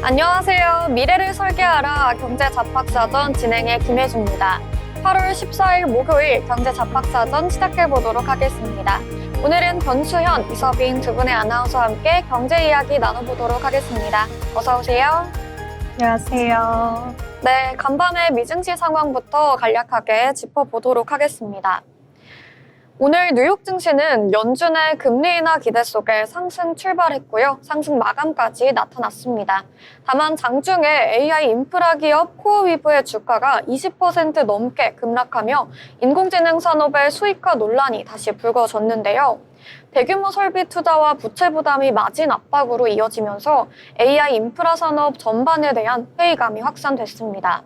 안녕하세요. 미래를 설계하라 경제 잡학사전 진행의 김혜주입니다. 8월 14일 목요일 경제 잡학사전 시작해 보도록 하겠습니다. 오늘은 변수현, 이서빈 두 분의 아나운서와 함께 경제 이야기 나눠보도록 하겠습니다. 어서 오세요. 안녕하세요. 네, 간밤의 미증시 상황부터 간략하게 짚어보도록 하겠습니다. 오늘 뉴욕 증시는 연준의 금리 인하 기대 속에 상승 출발했고요. 상승 마감까지 나타났습니다. 다만 장중에 AI 인프라 기업 코어위브의 주가가 20% 넘게 급락하며 인공지능 산업의 수익화 논란이 다시 불거졌는데요. 대규모 설비 투자와 부채 부담이 마진 압박으로 이어지면서 AI 인프라 산업 전반에 대한 회의감이 확산됐습니다.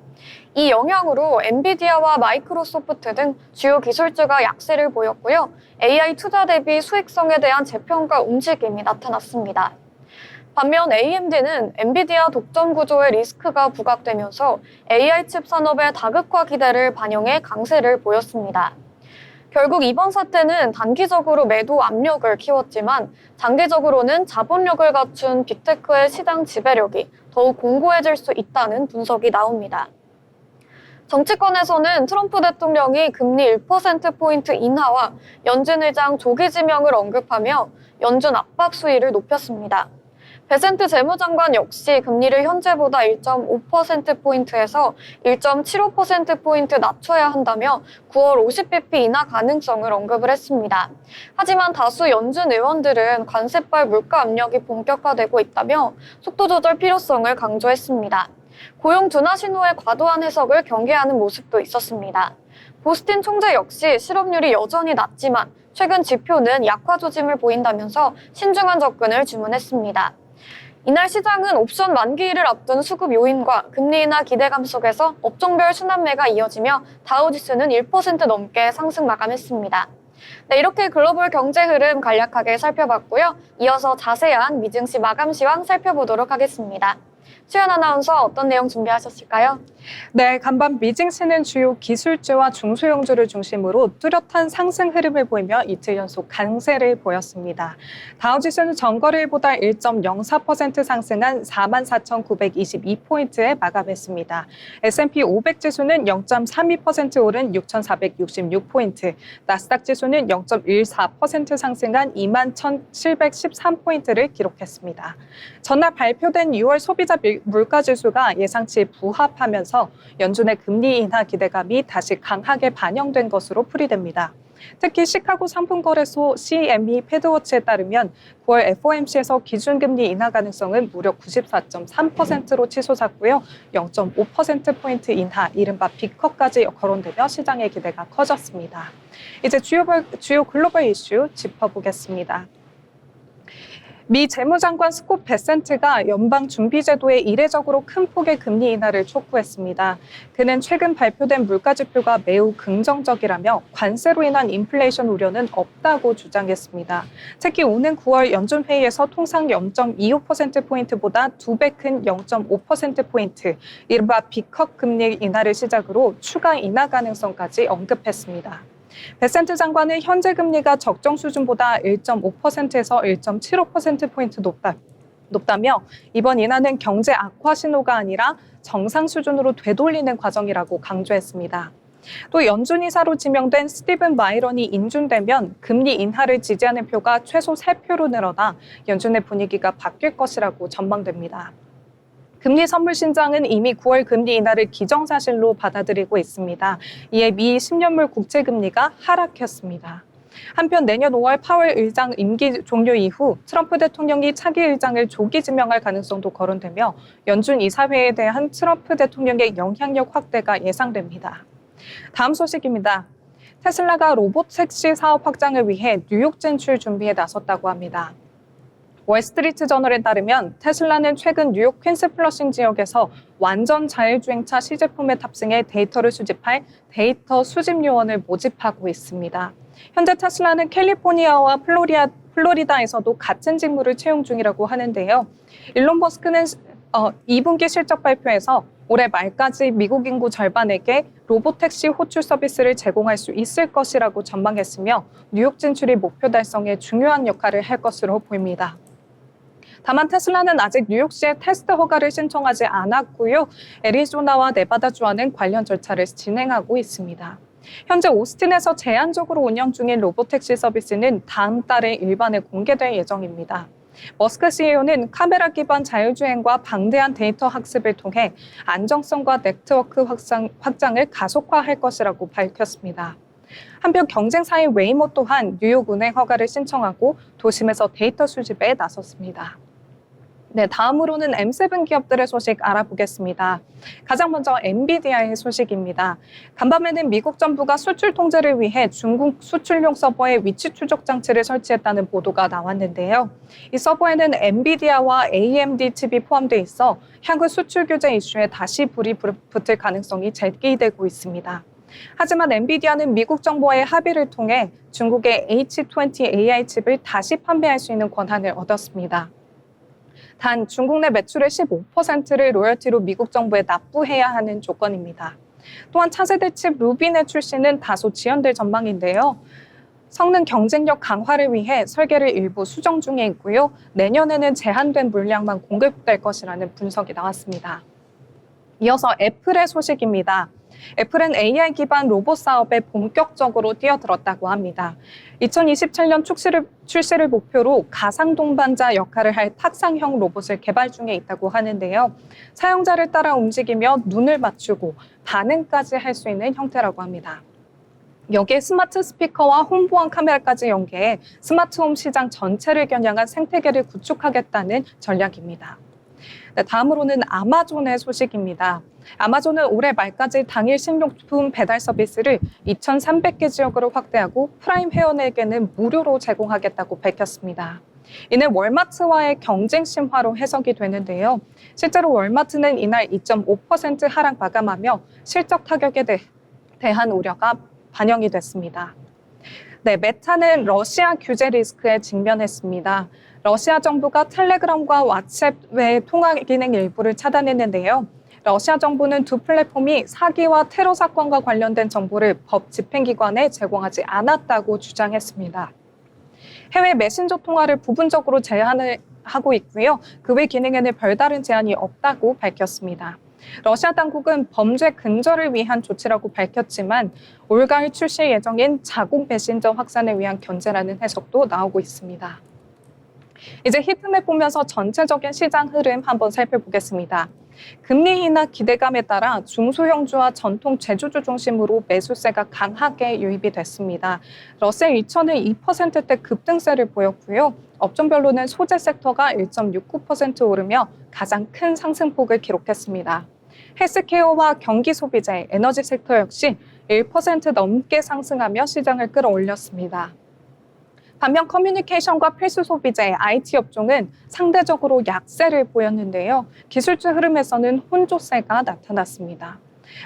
이 영향으로 엔비디아와 마이크로소프트 등 주요 기술주가 약세를 보였고요. AI 투자 대비 수익성에 대한 재평가 움직임이 나타났습니다. 반면 AMD는 엔비디아 독점 구조의 리스크가 부각되면서 AI 칩 산업의 다극화 기대를 반영해 강세를 보였습니다. 결국 이번 사태는 단기적으로 매도 압력을 키웠지만 장기적으로는 자본력을 갖춘 빅테크의 시장 지배력이 더욱 공고해질 수 있다는 분석이 나옵니다. 정치권에서는 트럼프 대통령이 금리 1%포인트 인하와 연준 의장 조기 지명을 언급하며 연준 압박 수위를 높였습니다. 베센트 재무장관 역시 금리를 현재보다 1.5%포인트에서 1.75%포인트 낮춰야 한다며 9월 50bp 인하 가능성을 언급을 했습니다. 하지만 다수 연준 의원들은 관세발 물가 압력이 본격화되고 있다며 속도 조절 필요성을 강조했습니다. 고용 둔화 신호의 과도한 해석을 경계하는 모습도 있었습니다. 보스틴 총재 역시 실업률이 여전히 낮지만 최근 지표는 약화 조짐을 보인다면서 신중한 접근을 주문했습니다. 이날 시장은 옵션 만기일을 앞둔 수급 요인과 금리 인하 기대감 속에서 업종별 순환매가 이어지며 다우지수는 1% 넘게 상승 마감했습니다. 네, 이렇게 글로벌 경제 흐름 간략하게 살펴봤고요. 이어서 자세한 미증시 마감 시황 살펴보도록 하겠습니다. 수연 아나운서 어떤 내용 준비하셨을까요? 네, 간밤 미증시는 주요 기술주와 중소형주를 중심으로 뚜렷한 상승 흐름을 보이며 이틀 연속 강세를 보였습니다. 다우지수는 전거래일보다 1.04% 상승한 44,922포인트에 마감했습니다. S&P 500 지수는 0.32% 오른 6,466포인트, 나스닥 지수는 0.14% 상승한 21,713포인트를 기록했습니다. 전날 발표된 6월 소비자 물가지수가 예상치 부합하면서 연준의 금리 인하 기대감이 다시 강하게 반영된 것으로 풀이됩니다. 특히 시카고 상품거래소 CME 패드워치에 따르면 9월 FOMC에서 기준금리 인하 가능성은 무려 94.3%로 치솟았고요. 0.5%포인트 인하, 이른바 빅컷까지 거론되며 시장의 기대가 커졌습니다. 이제 주요 글로벌 이슈 짚어보겠습니다. 미 재무장관 스콧 베센트가 연방준비제도에 이례적으로 큰 폭의 금리 인하를 촉구했습니다. 그는 최근 발표된 물가지표가 매우 긍정적이라며 관세로 인한 인플레이션 우려는 없다고 주장했습니다. 특히 오는 9월 연준회의에서 통상 0.25%포인트보다 2배 큰 0.5%포인트, 이른바 빅컷 금리 인하를 시작으로 추가 인하 가능성까지 언급했습니다. 베센트 장관은 현재 금리가 적정 수준보다 1.5%에서 1.75%포인트 높다며 이번 인하는 경제 악화 신호가 아니라 정상 수준으로 되돌리는 과정이라고 강조했습니다. 또 연준 이사로 지명된 스티븐 마이런이 인준되면 금리 인하를 지지하는 표가 최소 3표로 늘어나 연준의 분위기가 바뀔 것이라고 전망됩니다. 금리 선물 신장은 이미 9월 금리 인하를 기정사실로 받아들이고 있습니다. 이에 미 10년물 국채 금리가 하락했습니다. 한편 내년 5월 파월 의장 임기 종료 이후 트럼프 대통령이 차기 의장을 조기 지명할 가능성도 거론되며 연준 이사회에 대한 트럼프 대통령의 영향력 확대가 예상됩니다. 다음 소식입니다. 테슬라가 로봇 택시 사업 확장을 위해 뉴욕 진출 준비에 나섰다고 합니다. 월스트리트 저널에 따르면 테슬라는 최근 뉴욕 퀸스 플러싱 지역에서 완전 자율주행차 시제품에 탑승해 데이터를 수집할 데이터 수집 요원을 모집하고 있습니다. 현재 테슬라는 캘리포니아와 플로리다에서도 같은 직무를 채용 중이라고 하는데요. 일론 머스크는 2분기 실적 발표에서 올해 말까지 미국 인구 절반에게 로봇택시 호출 서비스를 제공할 수 있을 것이라고 전망했으며 뉴욕 진출이 목표 달성에 중요한 역할을 할 것으로 보입니다. 다만 테슬라는 아직 뉴욕시에 테스트 허가를 신청하지 않았고요. 애리조나와 네바다주와는 관련 절차를 진행하고 있습니다. 현재 오스틴에서 제한적으로 운영 중인 로보택시 서비스는 다음 달에 일반에 공개될 예정입니다. 머스크 CEO는 카메라 기반 자율주행과 방대한 데이터 학습을 통해 안정성과 네트워크 확장을 가속화할 것이라고 밝혔습니다. 한편 경쟁사인 웨이모 또한 뉴욕 운행 허가를 신청하고 도심에서 데이터 수집에 나섰습니다. 네, 다음으로는 M7 기업들의 소식 알아보겠습니다. 가장 먼저 엔비디아의 소식입니다. 간밤에는 미국 정부가 수출 통제를 위해 중국 수출용 서버에 위치 추적 장치를 설치했다는 보도가 나왔는데요. 이 서버에는 엔비디아와 AMD 칩이 포함돼 있어 향후 수출 규제 이슈에 다시 불이 붙을 가능성이 제기되고 있습니다. 하지만 엔비디아는 미국 정부와의 합의를 통해 중국의 H20 AI 칩을 다시 판매할 수 있는 권한을 얻었습니다. 단 중국 내 매출의 15%를 로열티로 미국 정부에 납부해야 하는 조건입니다. 또한 차세대 칩 루빈의 출시는 다소 지연될 전망인데요. 성능 경쟁력 강화를 위해 설계를 일부 수정 중에 있고요. 내년에는 제한된 물량만 공급될 것이라는 분석이 나왔습니다. 이어서 애플의 소식입니다. 애플은 AI 기반 로봇 사업에 본격적으로 뛰어들었다고 합니다. 2027년 출시를 목표로 가상 동반자 역할을 할 탁상형 로봇을 개발 중에 있다고 하는데요. 사용자를 따라 움직이며 눈을 맞추고 반응까지 할 수 있는 형태라고 합니다. 여기에 스마트 스피커와 홈보안 카메라까지 연계해 스마트홈 시장 전체를 겨냥한 생태계를 구축하겠다는 전략입니다. 네, 다음으로는 아마존의 소식입니다. 아마존은 올해 말까지 당일 식료품 배달 서비스를 2,300개 지역으로 확대하고 프라임 회원에게는 무료로 제공하겠다고 밝혔습니다. 이는 월마트와의 경쟁 심화로 해석이 되는데요. 실제로 월마트는 이날 2.5% 하락 마감하며 실적 타격에 대한 우려가 반영이 됐습니다. 네, 메타는 러시아 규제 리스크에 직면했습니다. 러시아 정부가 텔레그램과 왓츠앱 외 통화 기능 일부를 차단했는데요. 러시아 정부는 두 플랫폼이 사기와 테러 사건과 관련된 정보를 법 집행기관에 제공하지 않았다고 주장했습니다. 해외 메신저 통화를 부분적으로 제한을 하고 있고요. 그 외 기능에는 별다른 제한이 없다고 밝혔습니다. 러시아 당국은 범죄 근절을 위한 조치라고 밝혔지만 올가을 출시 예정인 자국 메신저 확산을 위한 견제라는 해석도 나오고 있습니다. 이제 히트맵 보면서 전체적인 시장 흐름 한번 살펴보겠습니다. 금리 인하 기대감에 따라 중소형주와 전통 제조주 중심으로 매수세가 강하게 유입이 됐습니다. 러셀 2000은 2%대 급등세를 보였고요. 업종별로는 소재 섹터가 1.69% 오르며 가장 큰 상승폭을 기록했습니다. 헬스케어와 경기 소비재, 에너지 섹터 역시 1% 넘게 상승하며 시장을 끌어올렸습니다. 반면 커뮤니케이션과 필수 소비재, IT 업종은 상대적으로 약세를 보였는데요. 기술주 흐름에서는 혼조세가 나타났습니다.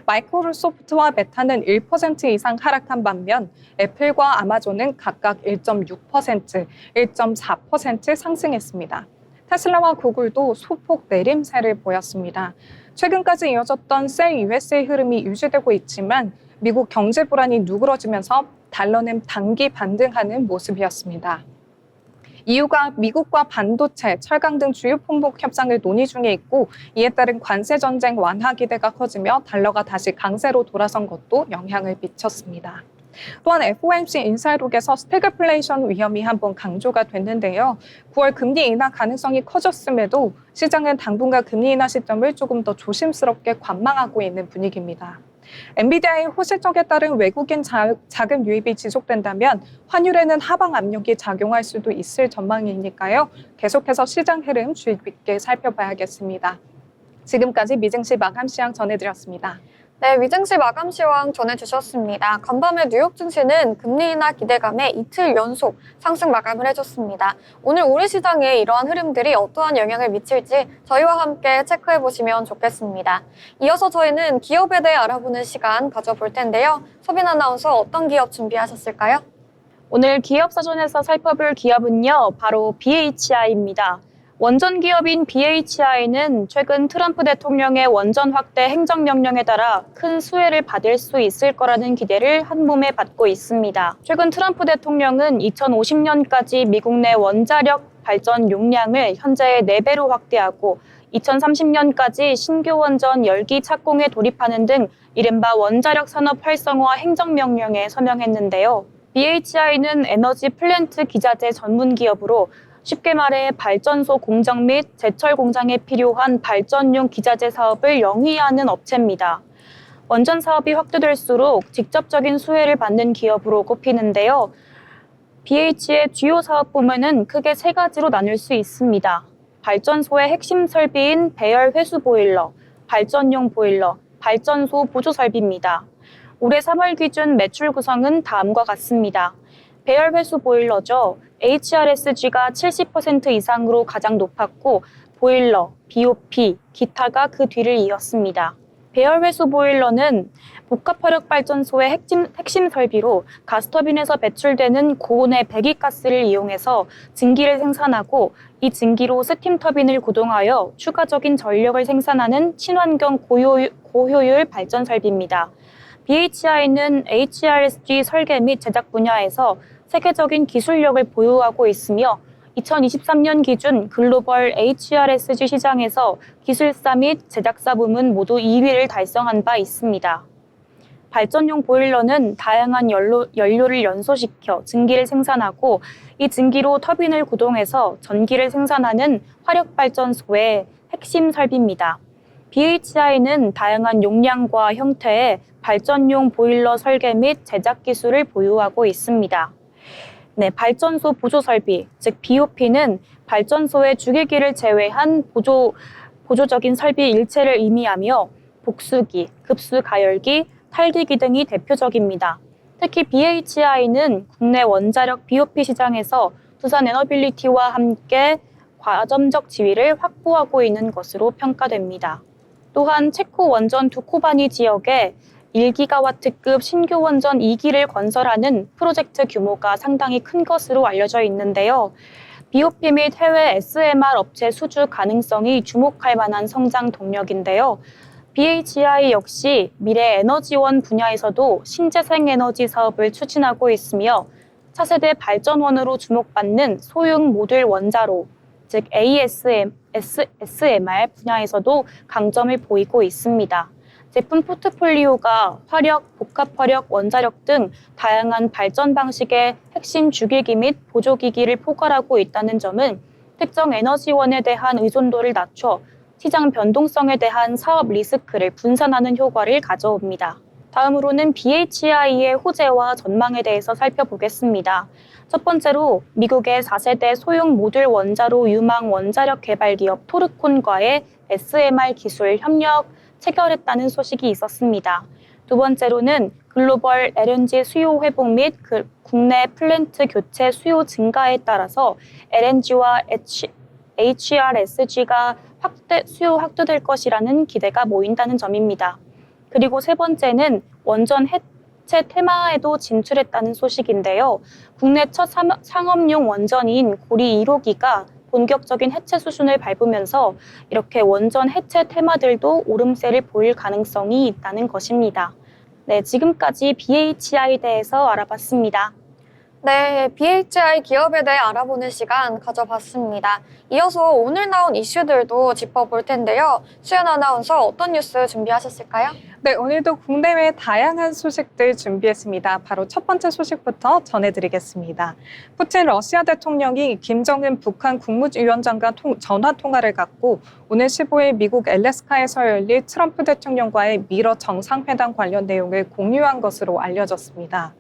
마이크로소프트와 메타는 1% 이상 하락한 반면 애플과 아마존은 각각 1.6%, 1.4% 상승했습니다. 테슬라와 구글도 소폭 내림세를 보였습니다. 최근까지 이어졌던 셀 USA 흐름이 유지되고 있지만 미국 경제 불안이 누그러지면서 달러는 단기 반등하는 모습이었습니다. 이유가 미국과 반도체, 철강 등 주요 품목 협상을 논의 중에 있고 이에 따른 관세 전쟁 완화 기대가 커지며 달러가 다시 강세로 돌아선 것도 영향을 미쳤습니다. 또한 FOMC 인사이록에서 스태그플레이션 위험이 한번 강조가 됐는데요. 9월 금리 인하 가능성이 커졌음에도 시장은 당분간 금리 인하 시점을 조금 더 조심스럽게 관망하고 있는 분위기입니다. 엔비디아의 호실적에 따른 외국인 자금 유입이 지속된다면 환율에는 하방 압력이 작용할 수도 있을 전망이니까요. 계속해서 시장 흐름 주의 깊게 살펴봐야겠습니다. 지금까지 미증시 마감 시황 전해드렸습니다. 네, 위증시 마감 시황 전해주셨습니다. 간밤에 뉴욕 증시는 금리 인하 기대감에 이틀 연속 상승 마감을 해줬습니다. 오늘 우리 시장에 이러한 흐름들이 어떠한 영향을 미칠지 저희와 함께 체크해보시면 좋겠습니다. 이어서 저희는 기업에 대해 알아보는 시간 가져볼 텐데요. 소빈 아나운서 어떤 기업 준비하셨을까요? 오늘 기업사전에서 살펴볼 기업은요, 바로 BHI입니다. 원전 기업인 BHI는 최근 트럼프 대통령의 원전 확대 행정명령에 따라 큰 수혜를 받을 수 있을 거라는 기대를 한몸에 받고 있습니다. 최근 트럼프 대통령은 2050년까지 미국 내 원자력 발전 용량을 현재의 4배로 확대하고 2030년까지 신규 원전 10기 착공에 돌입하는 등 이른바 원자력 산업 활성화 행정명령에 서명했는데요. BHI는 에너지 플랜트 기자재 전문 기업으로 쉽게 말해 발전소 공정 및 제철 공장에 필요한 발전용 기자재 사업을 영위하는 업체입니다. 원전 사업이 확대될수록 직접적인 수혜를 받는 기업으로 꼽히는데요. BH의 주요 사업 부문은 크게 3가지로 나눌 수 있습니다. 발전소의 핵심 설비인 배열 회수 보일러, 발전용 보일러, 발전소 보조 설비입니다. 올해 3월 기준 매출 구성은 다음과 같습니다. 배열 회수 보일러죠. HRSG가 70% 이상으로 가장 높았고 보일러, BOP, 기타가 그 뒤를 이었습니다. 배열 회수 보일러는 복합화력 발전소의 핵심 설비로 가스터빈에서 배출되는 고온의 배기가스를 이용해서 증기를 생산하고 이 증기로 스팀 터빈을 구동하여 추가적인 전력을 생산하는 친환경 고효율 발전 설비입니다. BHI는 HRSG 설계 및 제작 분야에서 세계적인 기술력을 보유하고 있으며 2023년 기준 글로벌 HRSG 시장에서 기술사 및 제작사 부문 모두 2위를 달성한 바 있습니다. 발전용 보일러는 다양한 연료를 연소시켜 증기를 생산하고 이 증기로 터빈을 구동해서 전기를 생산하는 화력발전소의 핵심 설비입니다. BHI는 다양한 용량과 형태의 발전용 보일러 설계 및 제작 기술을 보유하고 있습니다. 네, 발전소 보조 설비, 즉 BOP는 발전소의 주기기를 제외한 보조적인 설비 일체를 의미하며 복수기, 급수 가열기, 탈기기 등이 대표적입니다. 특히 BHI는 국내 원자력 BOP 시장에서 두산 에너빌리티와 함께 과점적 지위를 확보하고 있는 것으로 평가됩니다. 또한 체코 원전 두코바니 지역에 1기가와트급 신규 원전 2기를 건설하는 프로젝트 규모가 상당히 큰 것으로 알려져 있는데요. BOP 및 해외 SMR 업체 수주 가능성이 주목할 만한 성장 동력인데요. BHI 역시 미래 에너지원 분야에서도 신재생 에너지 사업을 추진하고 있으며 차세대 발전원으로 주목받는 소형 모듈 원자로, 즉 SMR 분야에서도 강점을 보이고 있습니다. 제품 포트폴리오가 화력, 복합화력, 원자력 등 다양한 발전 방식의 핵심 주기기 및 보조기기를 포괄하고 있다는 점은 특정 에너지원에 대한 의존도를 낮춰 시장 변동성에 대한 사업 리스크를 분산하는 효과를 가져옵니다. 다음으로는 BHI의 호재와 전망에 대해서 살펴보겠습니다. 첫 번째로 미국의 4세대 소형 모듈 원자로 유망 원자력 개발 기업 토르콘과의 SMR 기술 협력 체결했다는 소식이 있었습니다. 두 번째로는 글로벌 LNG 수요 회복 및 국내 플랜트 교체 수요 증가에 따라서 LNG와 HRSG가 수요 확대될 것이라는 기대가 모인다는 점입니다. 그리고 세 번째는 원전 해체 테마에도 진출했다는 소식인데요. 국내 첫 상업용 원전인 고리 1호기가 본격적인 해체 수준을 밟으면서 이렇게 원전 해체 테마들도 오름세를 보일 가능성이 있다는 것입니다. 네, 지금까지 BHI에 대해서 알아봤습니다. 네, BHI 기업에 대해 알아보는 시간 가져봤습니다. 이어서 오늘 나온 이슈들도 짚어볼 텐데요. 수연 아나운서 어떤 뉴스 준비하셨을까요? 네, 오늘도 국내외 다양한 소식들 준비했습니다. 바로 첫 번째 소식부터 전해드리겠습니다. 푸틴 러시아 대통령이 김정은 북한 국무위원장과 전화 통화를 갖고 오늘 15일 미국 엘래스카에서 열릴 트럼프 대통령과의 미러 정상회담 관련 내용을 공유한 것으로 알려졌습니다.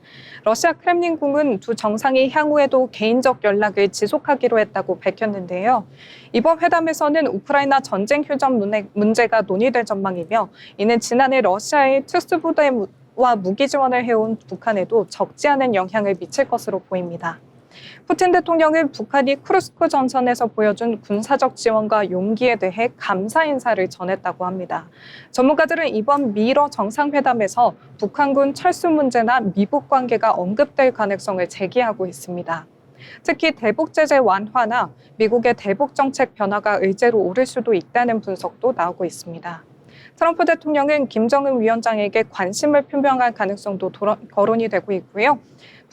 러시아 크렘린궁은 두 정상이 향후에도 개인적 연락을 지속하기로 했다고 밝혔는데요. 이번 회담에서는 우크라이나 전쟁 휴전 문제가 논의될 전망이며 이는 지난해 러시아의 특수부대와 무기 지원을 해온 북한에도 적지 않은 영향을 미칠 것으로 보입니다. 푸틴 대통령은 북한이 쿠르스크 전선에서 보여준 군사적 지원과 용기에 대해 감사 인사를 전했다고 합니다. 전문가들은 이번 미러 정상회담에서 북한군 철수 문제나 미북 관계가 언급될 가능성을 제기하고 있습니다. 특히 대북 제재 완화나 미국의 대북 정책 변화가 의제로 오를 수도 있다는 분석도 나오고 있습니다. 트럼프 대통령은 김정은 위원장에게 관심을 표명할 가능성도 거론이 되고 있고요.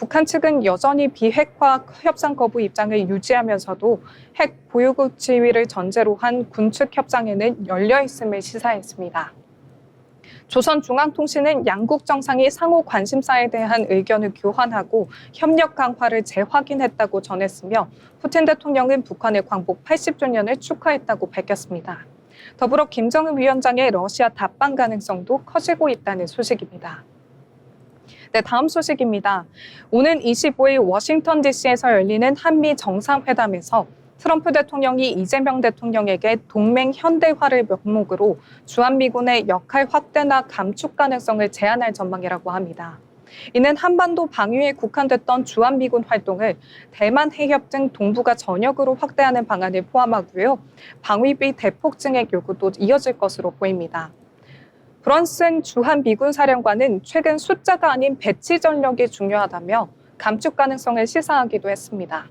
북한 측은 여전히 비핵화 협상 거부 입장을 유지하면서도 핵 보유국 지위를 전제로 한 군축 협상에는 열려 있음을 시사했습니다. 조선중앙통신은 양국 정상이 상호 관심사에 대한 의견을 교환하고 협력 강화를 재확인했다고 전했으며 푸틴 대통령은 북한의 광복 80주년을 축하했다고 밝혔습니다. 더불어 김정은 위원장의 러시아 답방 가능성도 커지고 있다는 소식입니다. 네, 다음 소식입니다. 오는 25일 워싱턴 DC에서 열리는 한미 정상회담에서 트럼프 대통령이 이재명 대통령에게 동맹 현대화를 명목으로 주한미군의 역할 확대나 감축 가능성을 제안할 전망이라고 합니다. 이는 한반도 방위에 국한됐던 주한미군 활동을 대만 해협 등 동북아 전역으로 확대하는 방안을 포함하고요. 방위비 대폭 증액 요구도 이어질 것으로 보입니다. 브런슨 주한미군 사령관은 최근 숫자가 아닌 배치 전력이 중요하다며 감축 가능성을 시사하기도 했습니다.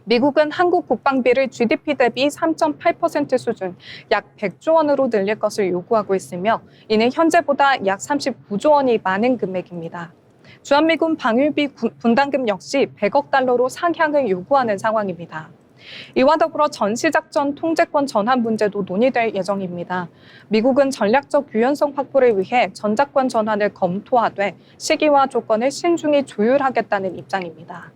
미국은 한국 국방비를 GDP 대비 3.8% 수준, 약 100조 원으로 늘릴 것을 요구하고 있으며 이는 현재보다 약 39조 원이 많은 금액입니다. 주한미군 방위비 분담금 역시 100억 달러로 상향을 요구하는 상황입니다. 이와 더불어 전시작전 통제권 전환 문제도 논의될 예정입니다. 미국은 전략적 유연성 확보를 위해 전작권 전환을 검토하되 시기와 조건을 신중히 조율하겠다는 입장입니다.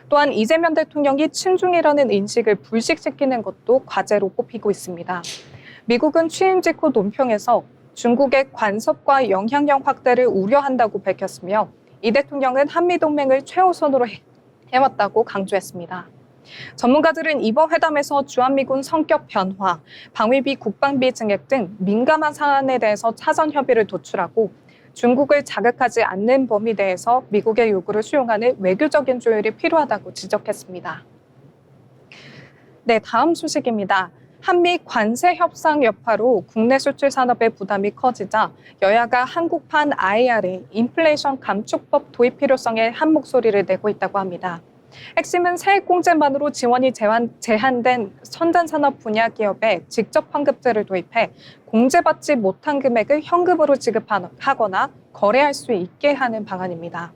또한 이재명 대통령이 친중이라는 인식을 불식시키는 것도 과제로 꼽히고 있습니다. 미국은 취임 직후 논평에서 중국의 간섭과 영향력 확대를 우려한다고 밝혔으며 이 대통령은 한미동맹을 최우선으로 해왔다고 강조했습니다. 전문가들은 이번 회담에서 주한미군 성격 변화, 방위비 국방비 증액 등 민감한 사안에 대해서 사전 협의를 도출하고 중국을 자극하지 않는 범위 내에서 미국의 요구를 수용하는 외교적인 조율이 필요하다고 지적했습니다. 네, 다음 소식입니다. 한미 관세 협상 여파로 국내 수출 산업의 부담이 커지자 여야가 한국판 IRA, 인플레이션 감축법 도입 필요성에 한 목소리를 내고 있다고 합니다. 핵심은 세액 공제만으로 지원이 제한된 첨단산업 분야 기업에 직접 환급제를 도입해 공제받지 못한 금액을 현금으로 지급하거나 거래할 수 있게 하는 방안입니다.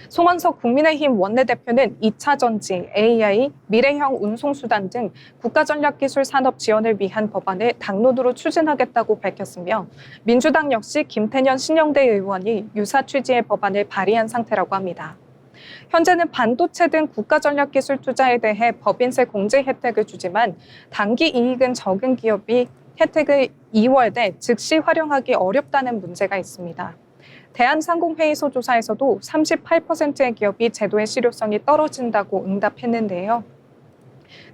송원석 국민의힘 원내대표는 2차 전지, AI, 미래형 운송수단 등 국가전략기술 산업 지원을 위한 법안을 당론으로 추진하겠다고 밝혔으며 민주당 역시 김태년 신영대 의원이 유사 취지의 법안을 발의한 상태라고 합니다. 현재는 반도체 등 국가전략기술 투자에 대해 법인세 공제 혜택을 주지만 단기 이익은 적은 기업이 혜택을 2월에 즉시 활용하기 어렵다는 문제가 있습니다. 대한상공회의소 조사에서도 38%의 기업이 제도의 실효성이 떨어진다고 응답했는데요.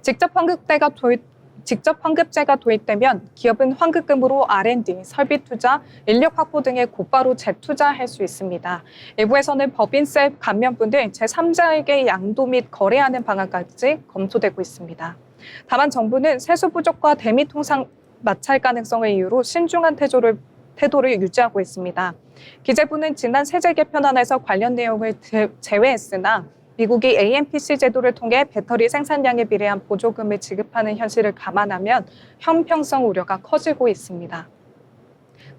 직접 환급제가 도입되면 기업은 환급금으로 R&D, 설비 투자, 인력 확보 등에 곧바로 재투자할 수 있습니다. 일부에서는 법인세 감면분 등 제3자에게 양도 및 거래하는 방안까지 검토되고 있습니다. 다만 정부는 세수 부족과 대미 통상 마찰 가능성을 이유로 신중한 태도를 유지하고 있습니다. 기재부는 지난 세제 개편안에서 관련 내용을 제외했으나 미국이 AMPC 제도를 통해 배터리 생산량에 비례한 보조금을 지급하는 현실을 감안하면 형평성 우려가 커지고 있습니다.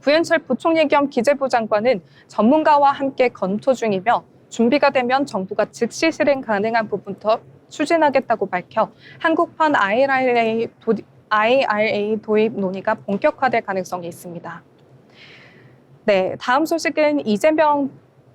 부현철 부총리 겸 기재부 장관은 전문가와 함께 검토 중이며 준비가 되면 정부가 즉시 실행 가능한 부분부터 추진하겠다고 밝혀 한국판 IRA 도입 논의가 본격화될 가능성이 있습니다. 네, 다음 소식은 이재명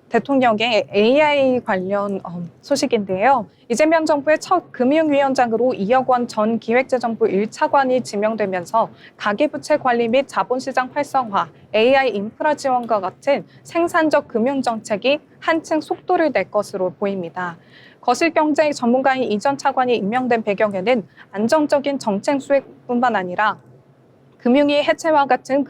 대통령의 AI 관련 소식인데요. 이재명 정부의 첫 금융위원장으로 2억 원 전 기획재정부 1차관이 지명되면서 가계부채 관리 및 자본시장 활성화, AI 인프라 지원과 같은 생산적 금융정책이 한층 속도를 낼 것으로 보입니다. 거실경제 전문가인 이 전 차관이 임명된 배경에는 안정적인 정책 수행뿐만 아니라 금융위 해체와 같은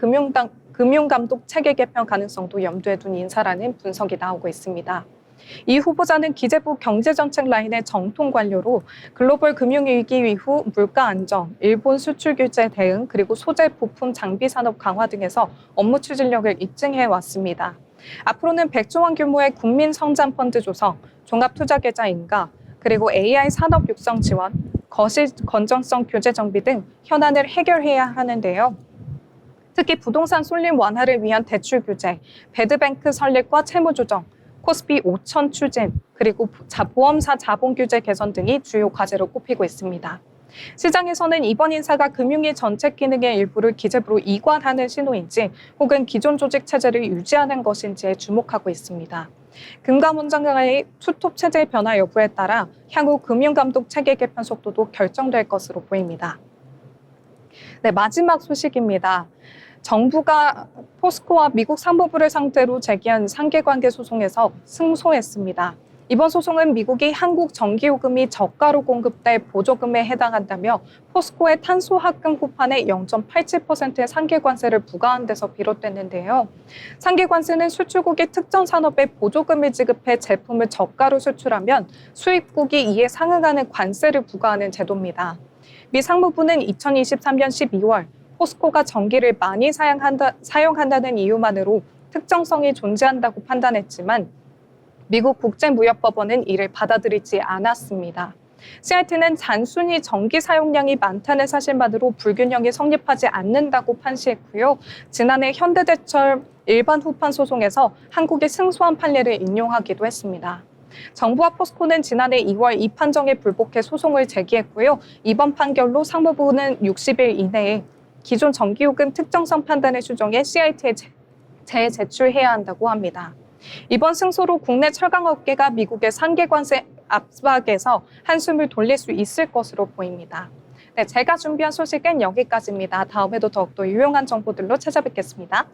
금융감독 체계 개편 가능성도 염두에 둔 인사라는 분석이 나오고 있습니다. 이 후보자는 기재부 경제정책 라인의 정통 관료로 글로벌 금융위기 이후 물가 안정, 일본 수출 규제 대응, 그리고 소재 부품 장비 산업 강화 등에서 업무 추진력을 입증해 왔습니다. 앞으로는 100조 원 규모의 국민성장펀드 조성, 종합투자계좌 인가, 그리고 AI 산업 육성 지원, 거실 건전성 교재 정비 등 현안을 해결해야 하는데요. 특히 부동산 쏠림 완화를 위한 대출 규제, 배드뱅크 설립과 채무 조정, 코스피 5천 추진, 그리고 보험사 자본 규제 개선 등이 주요 과제로 꼽히고 있습니다. 시장에서는 이번 인사가 금융위 정책 기능의 일부를 기재부로 이관하는 신호인지 혹은 기존 조직 체제를 유지하는 것인지에 주목하고 있습니다. 금감원장의 투톱 체제 변화 여부에 따라 향후 금융감독 체계 개편 속도도 결정될 것으로 보입니다. 네, 마지막 소식입니다. 정부가 포스코와 미국 상무부를 상대로 제기한 상계관계 소송에서 승소했습니다. 이번 소송은 미국이 한국 전기요금이 저가로 공급돼 보조금에 해당한다며 포스코의 탄소 합금 후판에 0.87%의 상계관세를 부과한 데서 비롯됐는데요. 상계관세는 수출국이 특정 산업에 보조금을 지급해 제품을 저가로 수출하면 수입국이 이에 상응하는 관세를 부과하는 제도입니다. 미 상무부는 2023년 12월 포스코가 전기를 많이 사용한다는 이유만으로 특정성이 존재한다고 판단했지만 미국 국제무역법원은 이를 받아들이지 않았습니다. CIT는 단순히 전기 사용량이 많다는 사실만으로 불균형이 성립하지 않는다고 판시했고요. 지난해 현대제철 일반 후판 소송에서 한국이 승소한 판례를 인용하기도 했습니다. 정부와 포스코는 지난해 2월 이 판정에 불복해 소송을 제기했고요. 이번 판결로 상무부는 60일 이내에 기존 전기요금 특정성 판단을 수정해 CIT에 재제출해야 한다고 합니다. 이번 승소로 국내 철강업계가 미국의 상계관세 압박에서 한숨을 돌릴 수 있을 것으로 보입니다. 네, 제가 준비한 소식은 여기까지입니다. 다음에도 더욱더 유용한 정보들로 찾아뵙겠습니다.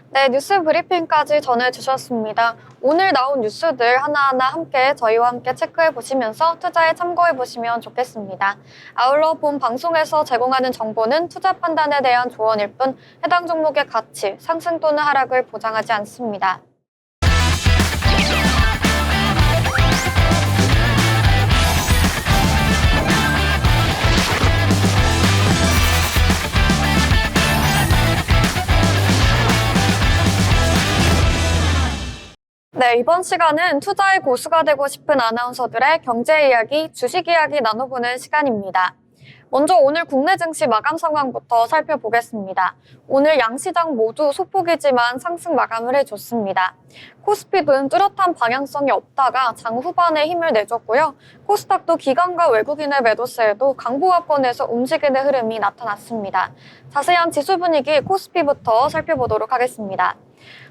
네, 뉴스 브리핑까지 전해주셨습니다. 오늘 나온 뉴스들 하나하나 저희와 함께 체크해 보시면서 투자에 참고해 보시면 좋겠습니다. 아울러 본 방송에서 제공하는 정보는 투자 판단에 대한 조언일 뿐 해당 종목의 가치, 상승 또는 하락을 보장하지 않습니다. 네, 이번 시간은 투자의 고수가 되고 싶은 아나운서들의 경제 이야기, 주식 이야기 나눠보는 시간입니다. 먼저 오늘 국내 증시 마감 상황부터 살펴보겠습니다. 오늘 양시장 모두 소폭이지만 상승 마감을 해줬습니다. 코스피는 뚜렷한 방향성이 없다가 장 후반에 힘을 내줬고요. 코스닥도 기관과 외국인의 매도세에도 강보합권에서 움직이는 흐름이 나타났습니다. 자세한 지수 분위기 코스피부터 살펴보도록 하겠습니다.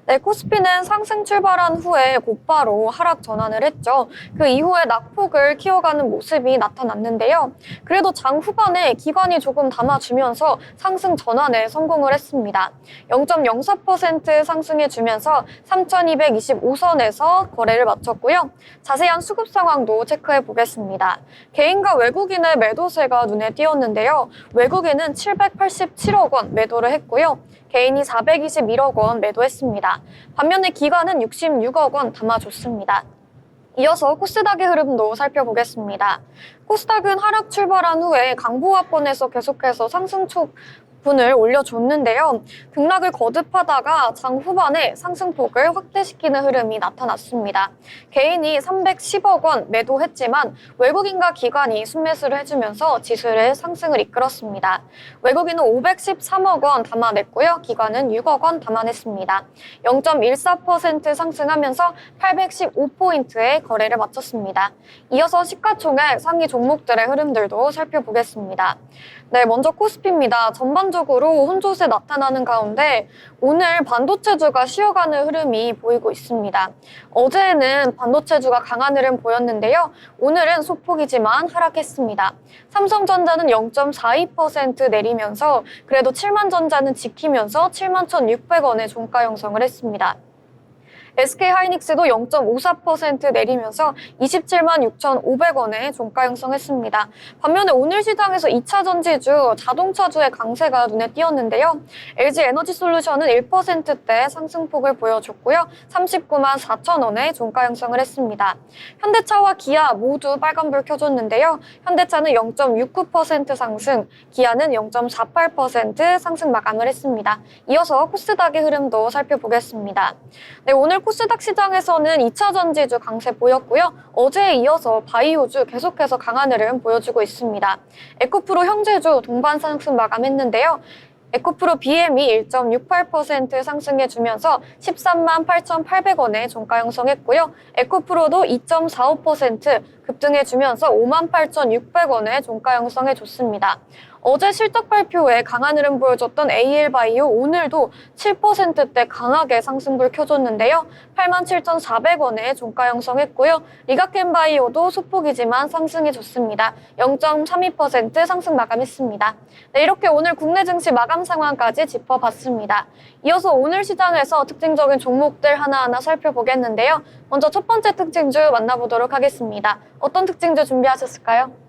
네, 코스피는 상승 출발한 후에 곧바로 하락 전환을 했죠. 그 이후에 낙폭을 키워가는 모습이 나타났는데요. 그래도 장 후반에 기관이 조금 담아주면서 상승 전환에 성공을 했습니다. 0.04% 상승해주면서 3,225선에서 거래를 마쳤고요. 자세한 수급 상황도 체크해 보겠습니다. 개인과 외국인의 매도세가 눈에 띄었는데요. 외국인은 787억 원 매도를 했고요. 개인이 421억 원 매도했습니다. 반면에 기관은 66억 원 담아줬습니다. 이어서 코스닥의 흐름도 살펴보겠습니다. 코스닥은 하락 출발한 후에 강보합권에서 계속해서 상승 분을 올려줬는데요. 등락을 거듭하다가 장 후반에 상승폭을 확대시키는 흐름이 나타났습니다. 개인이 310억 원 매도했지만 외국인과 기관이 순매수를 해주면서 지수를 상승을 이끌었습니다. 외국인은 513억 원 담아냈고요. 기관은 6억 원 담아냈습니다. 0.14% 상승하면서 815포인트의 거래를 마쳤습니다. 이어서 시가총액 상위 종목들의 흐름들도 살펴보겠습니다. 네, 먼저 코스피입니다. 전반적으로 혼조세 나타나는 가운데 오늘 반도체주가 쉬어가는 흐름이 보이고 있습니다. 어제는 반도체주가 강한 흐름 보였는데요. 오늘은 소폭이지만 하락했습니다. 삼성전자는 0.42% 내리면서 그래도 7만전자는 지키면서 71,600원의 종가 형성을 했습니다. SK하이닉스도 0.54% 내리면서 27만 6,500원에 종가 형성했습니다. 반면에 오늘 시장에서 2차전지주, 자동차주의 강세가 눈에 띄었는데요. LG에너지솔루션은 1%대 상승폭을 보여줬고요. 39만 4천원에 종가 형성을 했습니다. 현대차와 기아 모두 빨간불 켜줬는데요. 현대차는 0.69% 상승, 기아는 0.48% 상승 마감을 했습니다. 이어서 코스닥의 흐름도 살펴보겠습니다. 네, 오늘 코스닥 시장에서는 2차전지주 강세 보였고요. 어제에 이어서 바이오주 계속해서 강한 흐름 보여주고 있습니다. 에코프로 형제주 동반 상승 마감했는데요. 에코프로 BM이 1.68% 상승해주면서 13만 8,800원에 종가 형성했고요. 에코프로도 2.45% 급등해주면서 5만 8,600원에 종가 형성해줬습니다. 어제 실적 발표에 강한 흐름 보여줬던 AL바이오 오늘도 7%대 강하게 상승불 켜줬는데요. 87,400원에 종가 형성했고요. 리가켄바이오도 소폭이지만 상승해줬습니다. 0.32% 상승 마감했습니다. 네, 이렇게 오늘 국내 증시 마감 상황까지 짚어봤습니다. 이어서 오늘 시장에서 특징적인 종목들 하나하나 살펴보겠는데요. 먼저 첫 번째 특징주 만나보도록 하겠습니다. 어떤 특징주 준비하셨을까요?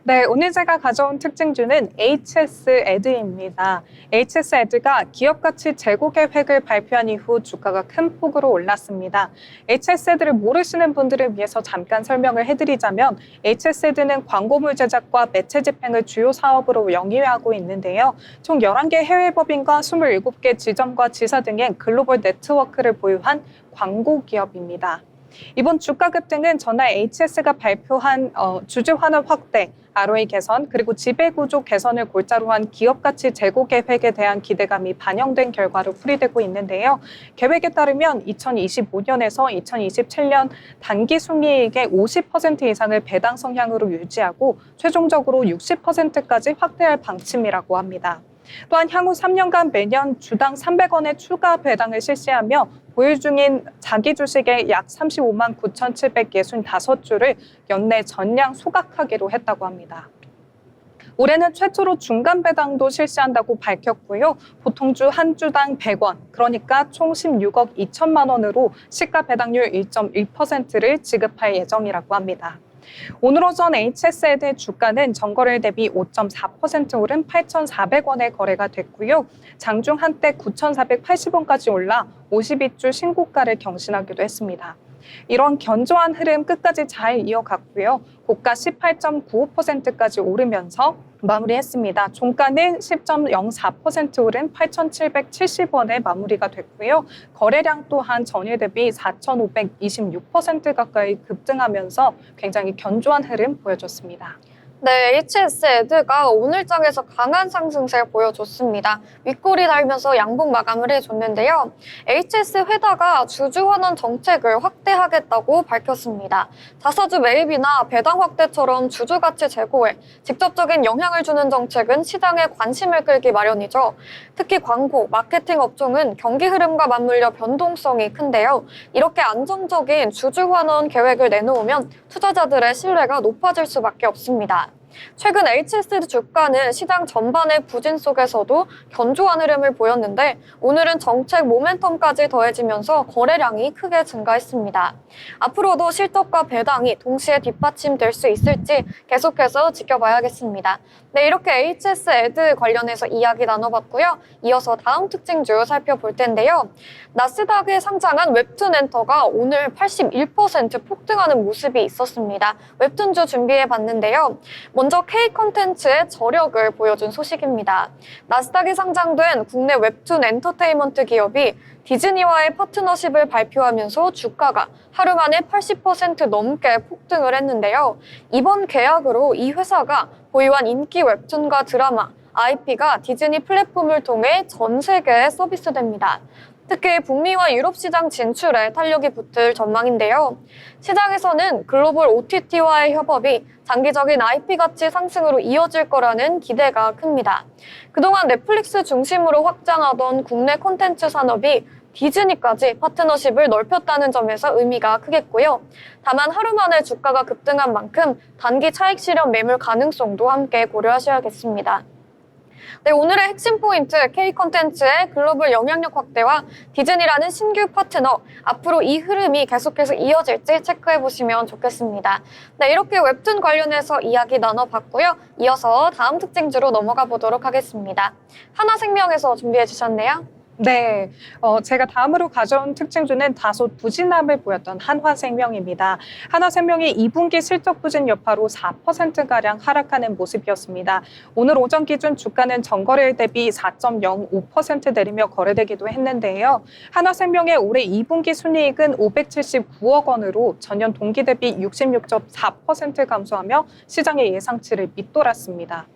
네, 오늘 제가 가져온 특징주는 HS에드입니다. HS에드가 기업가치 재고 계획을 발표한 이후 주가가 큰 폭으로 올랐습니다. HS에드를 모르시는 분들을 위해서 잠깐 설명을 해드리자면 HS에드는 광고물 제작과 매체 집행을 주요 사업으로 영위하고 있는데요. 총 11개 해외 법인과 27개 지점과 지사 등의 글로벌 네트워크를 보유한 광고 기업입니다. 이번 주가 급등은 전날 HS가 발표한 주주 환원 확대, ROE 개선, 그리고 지배구조 개선을 골자로 한 기업가치 재고 계획에 대한 기대감이 반영된 결과로 풀이되고 있는데요. 계획에 따르면 2025년에서 2027년 단기 순이익의 50% 이상을 배당 성향으로 유지하고 최종적으로 60%까지 확대할 방침이라고 합니다. 또한 향후 3년간 매년 주당 300원의 추가 배당을 실시하며 보유 중인 자기 주식의 약 35만 9,765주를 연내 전량 소각하기로 했다고 합니다. 올해는 최초로 중간 배당도 실시한다고 밝혔고요. 보통주 한 주당 100원, 그러니까 총 16억 2천만 원으로 시가 배당률 1.1%를 지급할 예정이라고 합니다. 오늘 오전 HS에드 주가는 전거래일 대비 5.4% 오른 8,400원에 거래가 됐고요. 장중 한때 9,480원까지 올라 52주 신고가를 경신하기도 했습니다. 이런 견조한 흐름 끝까지 잘 이어갔고요. 고가 18.95%까지 오르면서 마무리했습니다. 종가는 10.04% 오른 8,770원에 마무리가 됐고요. 거래량 또한 전일 대비 4,526% 가까이 급등하면서 굉장히 견조한 흐름 보여줬습니다. 네, HS에드가 오늘장에서 강한 상승세를 보여줬습니다. 윗골이 달면서 양봉 마감을 해줬는데요. HS 회다가 주주 환원 정책을 확대하겠다고 밝혔습니다. 자사주 매입이나 배당 확대처럼 주주 가치 제고에 직접적인 영향을 주는 정책은 시장의 관심을 끌기 마련이죠. 특히 광고, 마케팅 업종은 경기 흐름과 맞물려 변동성이 큰데요. 이렇게 안정적인 주주 환원 계획을 내놓으면 투자자들의 신뢰가 높아질 수밖에 없습니다. 최근 HS에드 주가는 시장 전반의 부진 속에서도 견조한 흐름을 보였는데 오늘은 정책 모멘텀까지 더해지면서 거래량이 크게 증가했습니다. 앞으로도 실적과 배당이 동시에 뒷받침될 수 있을지 계속해서 지켜봐야겠습니다. 네, 이렇게 HS에드 관련해서 이야기 나눠봤고요. 이어서 다음 특징주 살펴볼 텐데요. 나스닥에 상장한 웹툰엔터가 오늘 81% 폭등하는 모습이 있었습니다. 웹툰주 준비해봤는데요. 먼저 K콘텐츠의 저력을 보여준 소식입니다. 나스닥에 상장된 국내 웹툰 엔터테인먼트 기업이 디즈니와의 파트너십을 발표하면서 주가가 하루 만에 80% 넘게 폭등을 했는데요. 이번 계약으로 이 회사가 보유한 인기 웹툰과 드라마, IP가 디즈니 플랫폼을 통해 전 세계에 서비스됩니다. 특히 북미와 유럽 시장 진출에 탄력이 붙을 전망인데요. 시장에서는 글로벌 OTT와의 협업이 장기적인 IP 가치 상승으로 이어질 거라는 기대가 큽니다. 그동안 넷플릭스 중심으로 확장하던 국내 콘텐츠 산업이 디즈니까지 파트너십을 넓혔다는 점에서 의미가 크겠고요. 다만 하루 만에 주가가 급등한 만큼 단기 차익 실현 매물 가능성도 함께 고려하셔야겠습니다. 네, 오늘의 핵심 포인트 K콘텐츠의 글로벌 영향력 확대와 디즈니라는 신규 파트너, 앞으로 이 흐름이 계속해서 이어질지 체크해보시면 좋겠습니다. 네, 이렇게 웹툰 관련해서 이야기 나눠봤고요. 이어서 다음 특징주로 넘어가 보도록 하겠습니다. 하나생명에서 준비해주셨네요. 네, 제가 다음으로 가져온 특징주는 다소 부진함을 보였던 한화생명입니다. 한화생명이 2분기 실적 부진 여파로 4%가량 하락하는 모습이었습니다. 오늘 오전 기준 주가는 전거래일 대비 4.05% 내리며 거래되기도 했는데요. 한화생명의 올해 2분기 순이익은 579억 원으로 전년 동기 대비 66.4% 감소하며 시장의 예상치를 밑돌았습니다.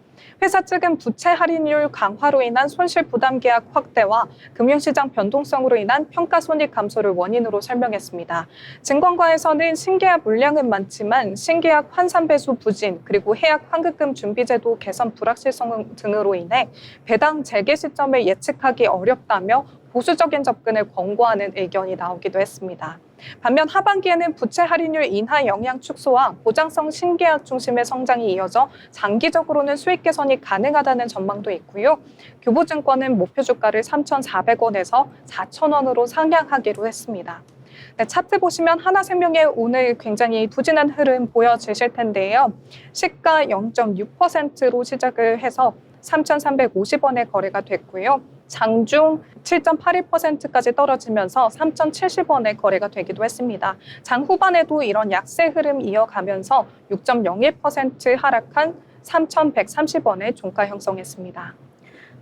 회사 측은 부채 할인율 강화로 인한 손실 부담 계약 확대와 금융시장 변동성으로 인한 평가 손익 감소를 원인으로 설명했습니다. 증권가에서는 신계약 물량은 많지만 신계약 환산 배수 부진 그리고 해약 환급금 준비제도 개선 불확실성 등으로 인해 배당 재개 시점을 예측하기 어렵다며 보수적인 접근을 권고하는 의견이 나오기도 했습니다. 반면 하반기에는 부채 할인율 인하 영향 축소와 보장성 신계약 중심의 성장이 이어져 장기적으로는 수익 개선이 가능하다는 전망도 있고요. 교보증권은 목표 주가를 3,400원에서 4,000원으로 상향하기로 했습니다. 네, 차트 보시면 하나생명의 오늘 굉장히 부진한 흐름 보여지실 텐데요. 시가 0.6%로 시작을 해서 3,350원에 거래가 됐고요. 장중 7.81%까지 떨어지면서 3,070원에 거래가 되기도 했습니다. 장 후반에도 이런 약세 흐름 이어가면서 6.01% 하락한 3,130원에 종가 형성했습니다.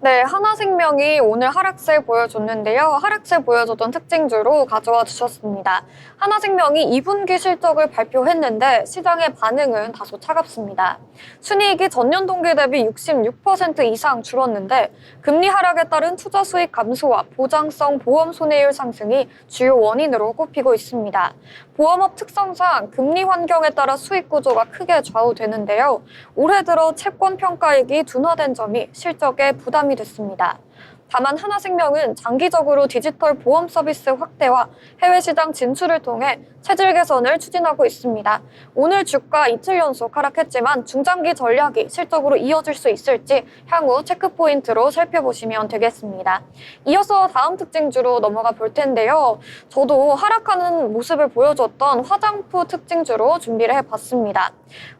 네, 하나생명이 오늘 하락세 보여줬는데요. 하락세 보여줬던 특징주로 가져와 주셨습니다. 하나생명이 2분기 실적을 발표했는데 시장의 반응은 다소 차갑습니다. 순이익이 전년 동기 대비 66% 이상 줄었는데 금리 하락에 따른 투자 수익 감소와 보장성 보험 손해율 상승이 주요 원인으로 꼽히고 있습니다. 보험업 특성상 금리 환경에 따라 수익 구조가 크게 좌우되는데요. 올해 들어 채권 평가액이 둔화된 점이 실적에 부담이 됐습니다. 다만 하나생명은 장기적으로 디지털 보험 서비스 확대와 해외 시장 진출을 통해 체질 개선을 추진하고 있습니다. 오늘 주가 이틀 연속 하락했지만 중장기 전략이 실적으로 이어질 수 있을지 향후 체크포인트로 살펴보시면 되겠습니다. 이어서 다음 특징주로 넘어가 볼 텐데요. 저도 하락하는 모습을 보여줬던 화장품 특징주로 준비를 해봤습니다.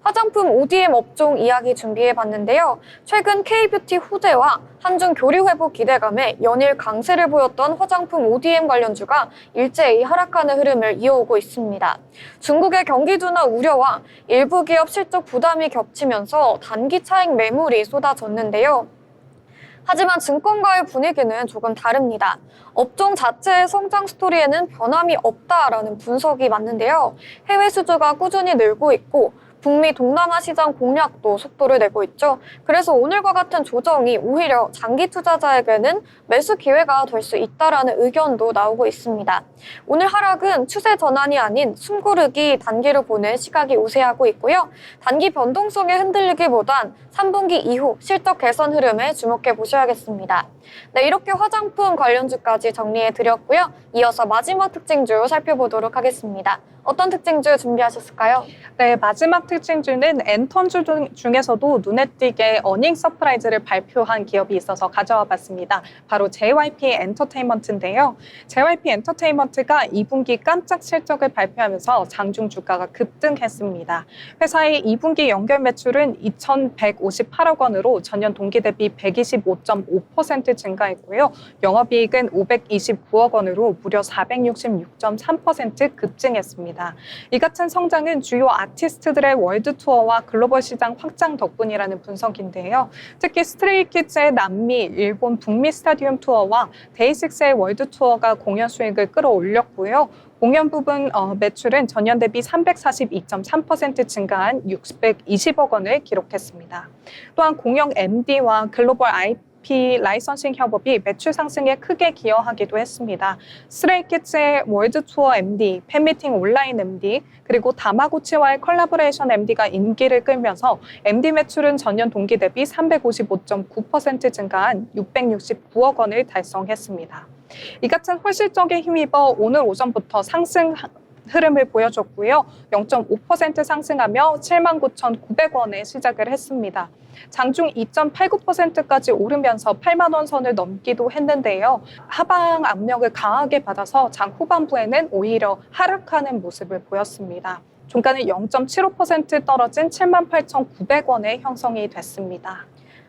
화장품 ODM 업종 이야기 준비해봤는데요. 최근 K뷰티 후대와 한중 교류 회복 기대감에 연일 강세를 보였던 화장품 ODM 관련주가 일제히 하락하는 흐름을 이어오고 있습니다. 중국의 경기 둔화 우려와 일부 기업 실적 부담이 겹치면서 단기 차익 매물이 쏟아졌는데요. 하지만 증권가의 분위기는 조금 다릅니다. 업종 자체의 성장 스토리에는 변함이 없다라는 분석이 맞는데요. 해외 수주가 꾸준히 늘고 있고 북미 동남아 시장 공략도 속도를 내고 있죠. 그래서 오늘과 같은 조정이 오히려 장기 투자자에게는 매수 기회가 될 수 있다라는 의견도 나오고 있습니다. 오늘 하락은 추세 전환이 아닌 숨고르기 단계로 보는 시각이 우세하고 있고요. 단기 변동성에 흔들리기보단 3분기 이후 실적 개선 흐름에 주목해 보셔야겠습니다. 네, 이렇게 화장품 관련주까지 정리해 드렸고요. 이어서 마지막 특징주 살펴보도록 하겠습니다. 어떤 특징주 준비하셨을까요? 네, 마지막 특징주는 엔턴주 중에서도 눈에 띄게 어닝 서프라이즈를 발표한 기업이 있어서 가져와 봤습니다. 바로 JYP 엔터테인먼트인데요. JYP 엔터테인먼트가 2분기 깜짝 실적을 발표하면서 장중 주가가 급등했습니다. 회사의 2분기 연결 매출은 2,158억 원으로 전년 동기 대비 125.5% 증가했고요. 영업이익은 529억 원으로 무려 466.3% 급증했습니다. 이 같은 성장은 주요 아티스트들의 월드 투어와 글로벌 시장 확장 덕분이라는 분석인데요. 특히 스트레이키즈의 남미, 일본, 북미 스타디움 투어와 데이식스의 월드 투어가 공연 수익을 끌어올렸고요. 공연 부분 매출은 전년 대비 342.3% 증가한 620억 원을 기록했습니다. 또한 공영 MD와 글로벌 IP 라이선싱 협업이 매출 상승에 크게 기여하기도 했습니다. 스트레이키즈의 월드 투어 MD, 팬미팅 온라인 MD, 그리고 다마고치와의 콜라보레이션 MD가 인기를 끌면서 MD 매출은 전년 동기 대비 355.9% 증가한 669억 원을 달성했습니다. 이 같은 홀실적에 힘입어 오늘 오전부터 상승 흐름을 보여줬고요. 0.5% 상승하며 79,900원에 시작을 했습니다. 장중 2.89%까지 오르면서 8만 원 선을 넘기도 했는데요. 하방 압력을 강하게 받아서 장 후반부에는 오히려 하락하는 모습을 보였습니다. 종가는 0.75% 떨어진 78,900원에 형성이 됐습니다.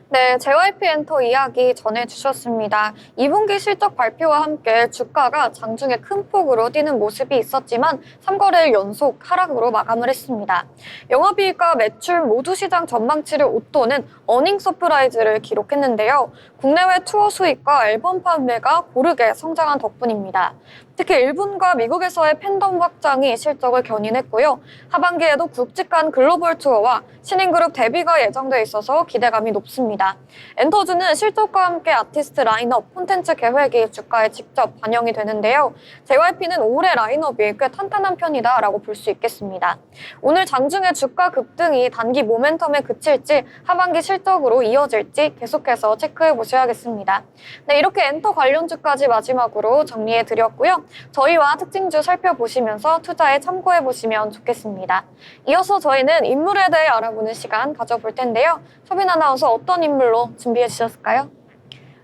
네, JYP 엔터 이야기 전해주셨습니다. 2분기 실적 발표와 함께 주가가 장중에 큰 폭으로 뛰는 모습이 있었지만 3거래일 연속 하락으로 마감을 했습니다. 영업이익과 매출 모두 시장 전망치를 웃도는 어닝 서프라이즈를 기록했는데요. 국내외 투어 수익과 앨범 판매가 고르게 성장한 덕분입니다. 특히 일본과 미국에서의 팬덤 확장이 실적을 견인했고요. 하반기에도 굵직한 글로벌 투어와 신인그룹 데뷔가 예정돼 있어서 기대감이 높습니다. 엔터주는 실적과 함께 아티스트 라인업, 콘텐츠 계획이 주가에 직접 반영이 되는데요. JYP는 올해 라인업이 꽤 탄탄한 편이다라고 볼 수 있겠습니다. 오늘 장중에 주가 급등이 단기 모멘텀에 그칠지 하반기 실적으로 이어질지 계속해서 체크해 보셔야겠습니다. 네, 이렇게 엔터 관련주까지 마지막으로 정리해 드렸고요. 저희와 특징주 살펴보시면서 투자에 참고해 보시면 좋겠습니다. 이어서 저희는 인물에 대해 알아보는 시간 가져볼 텐데요. 서빈 아나운서 어떤 인물로 준비해 주셨을까요?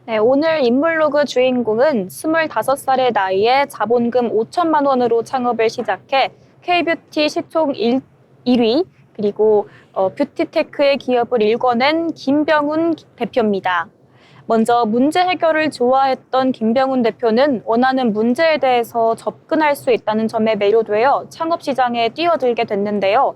네, 오늘 인물로그 주인공은 25살의 나이에 자본금 5천만 원으로 창업을 시작해 K뷰티 시총 1위 그리고 뷰티테크의 기업을 일궈낸 김병훈 대표입니다. 먼저 문제 해결을 좋아했던 김병훈 대표는 원하는 문제에 대해서 접근할 수 있다는 점에 매료되어 창업 시장에 뛰어들게 됐는데요.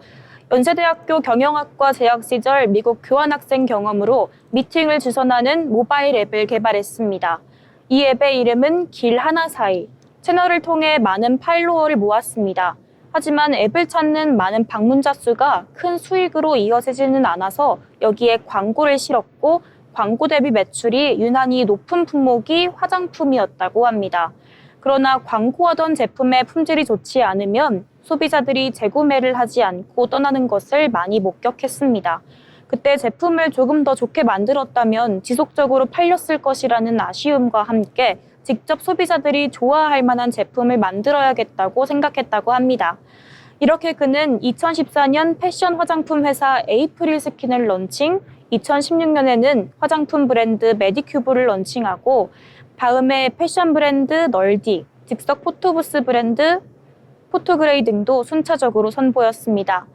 연세대학교 경영학과 재학 시절 미국 교환학생 경험으로 미팅을 주선하는 모바일 앱을 개발했습니다. 이 앱의 이름은 길 하나 사이. 채널을 통해 많은 팔로워를 모았습니다. 하지만 앱을 찾는 많은 방문자 수가 큰 수익으로 이어지지는 않아서 여기에 광고를 실었고 광고 대비 매출이 유난히 높은 품목이 화장품이었다고 합니다. 그러나 광고하던 제품의 품질이 좋지 않으면 소비자들이 재구매를 하지 않고 떠나는 것을 많이 목격했습니다. 그때 제품을 조금 더 좋게 만들었다면 지속적으로 팔렸을 것이라는 아쉬움과 함께 직접 소비자들이 좋아할 만한 제품을 만들어야겠다고 생각했다고 합니다. 이렇게 그는 2014년 패션 화장품 회사 에이프릴 스킨을 런칭, 2016년에는 화장품 브랜드 메디큐브를 런칭하고 다음에 패션 브랜드 널디, 즉석 포토부스 브랜드 포토그레이 등도 순차적으로 선보였습니다.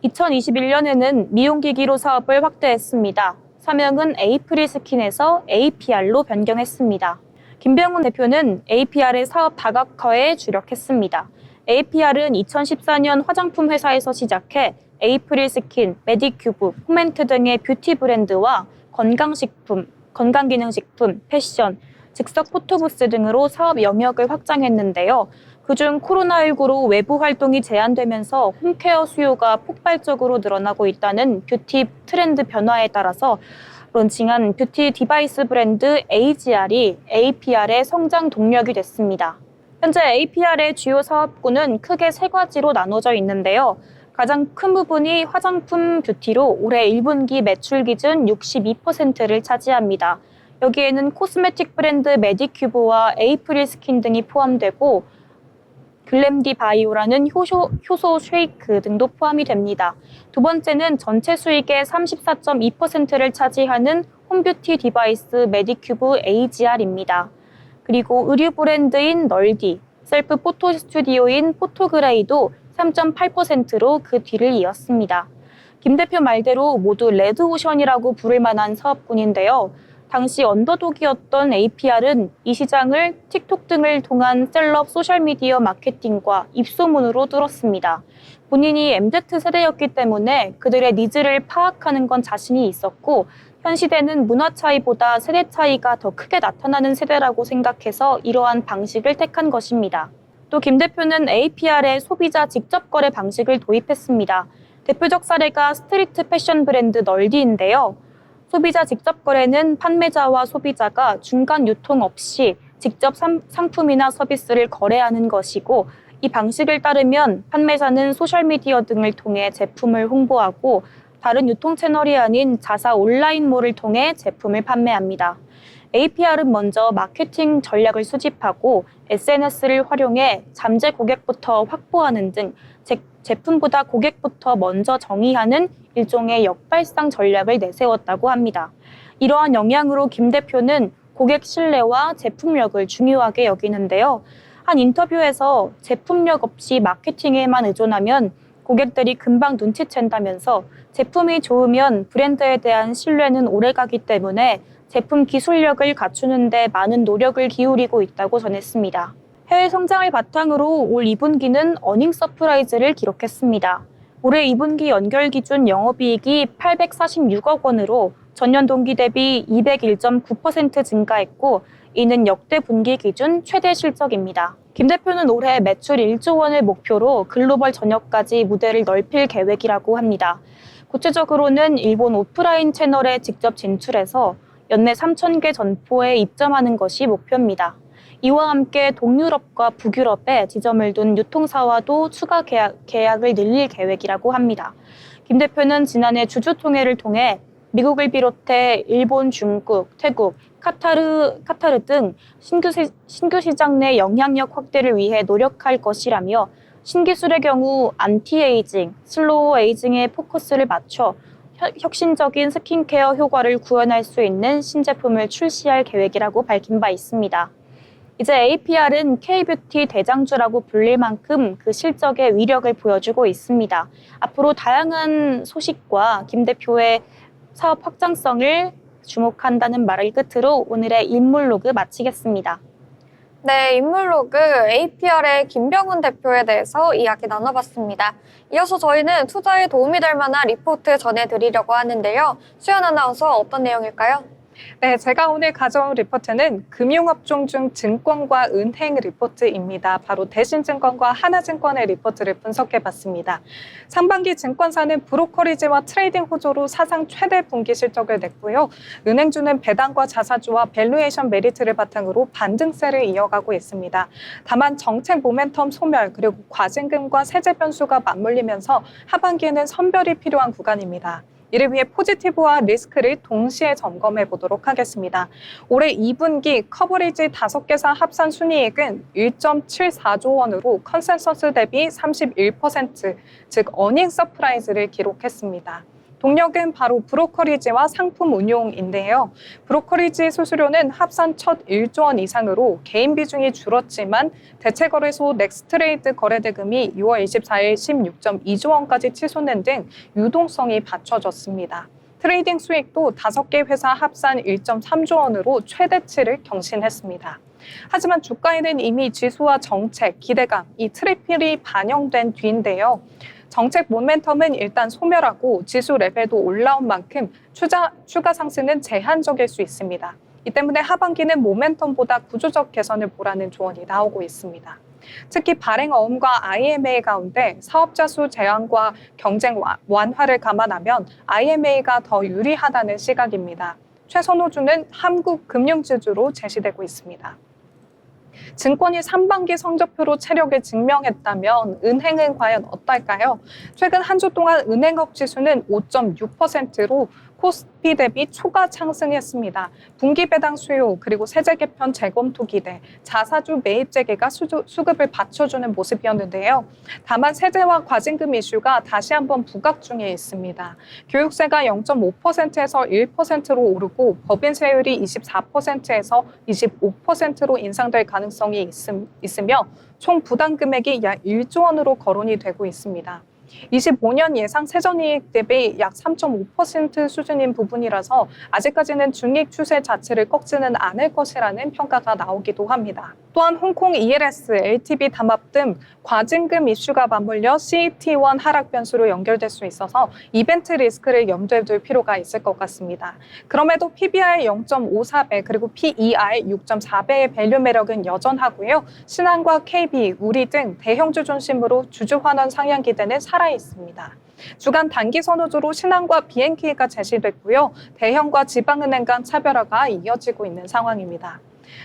2021년에는 미용기기로 사업을 확대했습니다. 사명은 에이프릴 스킨에서 APR로 변경했습니다. 김병훈 대표는 APR의 사업 다각화에 주력했습니다. APR은 2014년 화장품 회사에서 시작해 에이프릴 스킨, 메디큐브, 포멘트 등의 뷰티 브랜드와 건강식품, 건강기능식품, 패션, 즉석 포토부스 등으로 사업 영역을 확장했는데요. 그중 코로나19로 외부 활동이 제한되면서 홈케어 수요가 폭발적으로 늘어나고 있다는 뷰티 트렌드 변화에 따라서 론칭한 뷰티 디바이스 브랜드 AGR이 APR의 성장 동력이 됐습니다. 현재 APR의 주요 사업군은 크게 세 가지로 나눠져 있는데요. 가장 큰 부분이 화장품 뷰티로 올해 1분기 매출 기준 62%를 차지합니다. 여기에는 코스메틱 브랜드 메디큐브와 에이프릴 스킨 등이 포함되고 글램디 바이오라는 효소 쉐이크 등도 포함이 됩니다. 두 번째는 전체 수익의 34.2%를 차지하는 홈뷰티 디바이스 메디큐브 AGR입니다. 그리고 의류 브랜드인 널디, 셀프 포토 스튜디오인 포토그레이도 3.8%로 그 뒤를 이었습니다. 김 대표 말대로 모두 레드오션이라고 부를 만한 사업군인데요. 당시 언더독이었던 APR은 이 시장을 틱톡 등을 통한 셀럽 소셜미디어 마케팅과 입소문으로 뚫었습니다. 본인이 MZ세대였기 때문에 그들의 니즈를 파악하는 건 자신이 있었고 현 시대는 문화 차이보다 세대 차이가 더 크게 나타나는 세대라고 생각해서 이러한 방식을 택한 것입니다. 또 김 대표는 APR의 소비자 직접 거래 방식을 도입했습니다. 대표적 사례가 스트리트 패션 브랜드 널디인데요. 소비자 직접 거래는 판매자와 소비자가 중간 유통 없이 직접 상품이나 서비스를 거래하는 것이고 이 방식을 따르면 판매자는 소셜미디어 등을 통해 제품을 홍보하고 다른 유통 채널이 아닌 자사 온라인몰을 통해 제품을 판매합니다. APR은 먼저 마케팅 전략을 수집하고 SNS를 활용해 잠재 고객부터 확보하는 등 제품보다 고객부터 먼저 정의하는 일종의 역발상 전략을 내세웠다고 합니다. 이러한 영향으로 김 대표는 고객 신뢰와 제품력을 중요하게 여기는데요. 한 인터뷰에서 제품력 없이 마케팅에만 의존하면 고객들이 금방 눈치챈다면서 제품이 좋으면 브랜드에 대한 신뢰는 오래가기 때문에 제품 기술력을 갖추는 데 많은 노력을 기울이고 있다고 전했습니다. 해외 성장을 바탕으로 올 2분기는 어닝 서프라이즈를 기록했습니다. 올해 2분기 연결 기준 영업이익이 846억 원으로 전년 동기 대비 201.9% 증가했고 이는 역대 분기 기준 최대 실적입니다. 김 대표는 올해 매출 1조 원을 목표로 글로벌 전역까지 무대를 넓힐 계획이라고 합니다. 구체적으로는 일본 오프라인 채널에 직접 진출해서 연내 3,000개 점포에 입점하는 것이 목표입니다. 이와 함께 동유럽과 북유럽에 지점을 둔 유통사와도 추가 계약을 늘릴 계획이라고 합니다. 김 대표는 지난해 주주통회를 통해 미국을 비롯해 일본, 중국, 태국, 카타르 등 신규 시장 내 영향력 확대를 위해 노력할 것이라며 신기술의 경우 안티에이징, 슬로우 에이징에 포커스를 맞춰 혁신적인 스킨케어 효과를 구현할 수 있는 신제품을 출시할 계획이라고 밝힌 바 있습니다. 이제 APR은 K-뷰티 대장주라고 불릴 만큼 그 실적의 위력을 보여주고 있습니다. 앞으로 다양한 소식과 김 대표의 사업 확장성을 주목한다는 말을 끝으로 오늘의 인물로그 마치겠습니다. 네, 인물로그 APR의 김병훈 대표에 대해서 이야기 나눠봤습니다. 이어서 저희는 투자에 도움이 될 만한 리포트 전해드리려고 하는데요. 수연 아나운서 어떤 내용일까요? 네, 제가 오늘 가져온 리포트는 금융업종 중 증권과 은행 리포트입니다. 바로 대신증권과 하나증권의 리포트를 분석해봤습니다. 상반기 증권사는 브로커리지와 트레이딩 호조로 사상 최대 분기 실적을 냈고요. 은행주는 배당과 자사주와 밸류에이션 메리트를 바탕으로 반등세를 이어가고 있습니다. 다만 정책 모멘텀 소멸 그리고 과징금과 세제 변수가 맞물리면서 하반기에는 선별이 필요한 구간입니다. 이를 위해 포지티브와 리스크를 동시에 점검해 보도록 하겠습니다. 올해 2분기 커버리지 5개사 합산 순이익은 1.74조 원으로 컨센서스 대비 31%, 즉 어닝 서프라이즈를 기록했습니다. 동력은 바로 브로커리지와 상품 운용인데요. 브로커리지 수수료는 합산 첫 1조 원 이상으로 개인 비중이 줄었지만 대체거래소 넥스트레이드 거래대금이 6월 24일 16.2조 원까지 치솟는 등 유동성이 받쳐졌습니다. 트레이딩 수익도 5개 회사 합산 1.3조 원으로 최대치를 경신했습니다. 하지만 주가에는 이미 지수와 정책, 기대감, 이 트리플이 반영된 뒤인데요. 정책 모멘텀은 일단 소멸하고 지수 레벨도 올라온 만큼 추가 상승은 제한적일 수 있습니다. 이 때문에 하반기는 모멘텀보다 구조적 개선을 보라는 조언이 나오고 있습니다. 특히 발행 어음과 IMA 가운데 사업자 수 제한과 경쟁 완화를 감안하면 IMA가 더 유리하다는 시각입니다. 최선호주는 한국금융지주로 제시되고 있습니다. 증권이 3반기 성적표로 체력을 증명했다면 은행은 과연 어떨까요? 최근 한 주 동안 은행업 지수는 5.6%로 코스피 대비 초과 상승했습니다. 분기 배당 수요 그리고 세제 개편 재검토 기대, 자사주 매입 재개가 수급을 받쳐주는 모습이었는데요. 다만 세제와 과징금 이슈가 다시 한번 부각 중에 있습니다. 교육세가 0.5%에서 1%로 오르고 법인세율이 24%에서 25%로 인상될 가능성이 있으며 총 부담 금액이 약 1조 원으로 거론이 되고 있습니다. 25년 예상 세전이익 대비 약 3.5% 수준인 부분이라서 아직까지는 중익 추세 자체를 꺾지는 않을 것이라는 평가가 나오기도 합니다. 또한 홍콩 ELS, LTV 담합 등 과징금 이슈가 맞물려 CET1 하락 변수로 연결될 수 있어서 이벤트 리스크를 염두에 둘 필요가 있을 것 같습니다. 그럼에도 PBR 0.54배 그리고 PER 6.4배의 밸류 매력은 여전하고요. 신한과 KB, 우리 등 대형주 중심으로 주주 환원 상향 기대는 살아 있습니다. 주간 단기 선호주로 신한과 BNK가 제시됐고요. 대형과 지방은행 간 차별화가 이어지고 있는 상황입니다.